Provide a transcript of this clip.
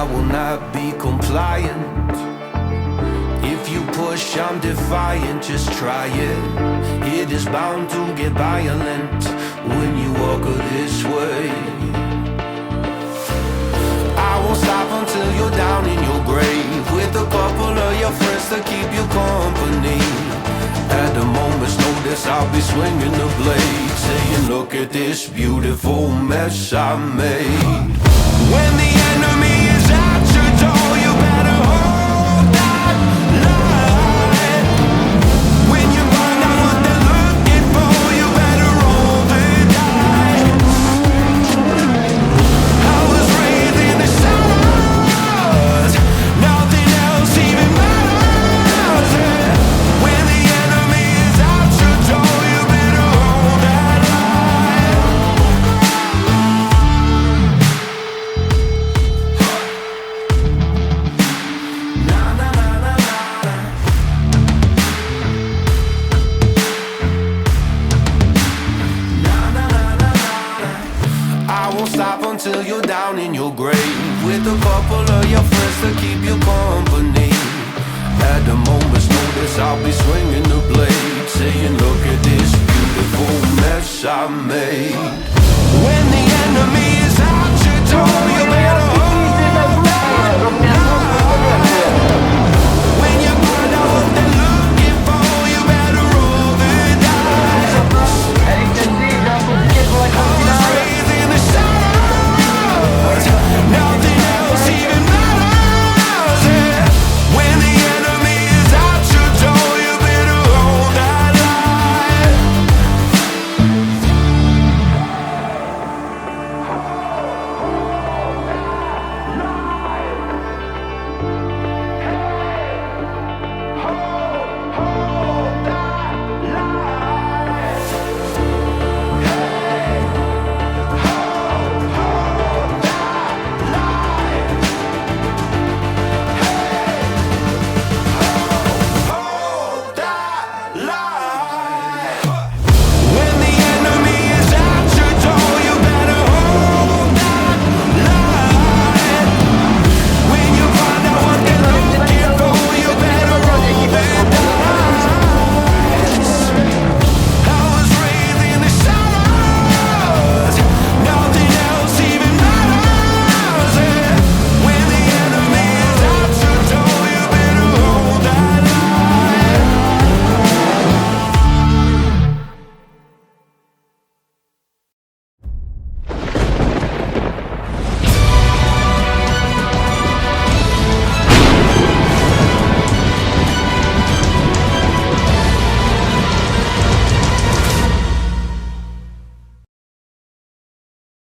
I will not be compliant. If you push, I'm defiant, just try it. It is bound to get violent when you walk this way. I won't stop until you're down in your grave, with a couple of your friends to keep you company. At the moment's notice, I'll be swinging the blade, saying, look at this beautiful mess I made. When the enemy is at your door, you better hold that line. When you find out what they're looking for, you better roll the dice. I was raised in the shadows, nothing else even matters. When the enemy is at your door, you better hold that line. Na na na na na. Na na na na na. I won't stop until you're down in your grave, with a couple of your friends to keep you company. At the moment's notice, I'll be swinging the blade, saying, look at this beautiful mess I made. When the enemy is at your door,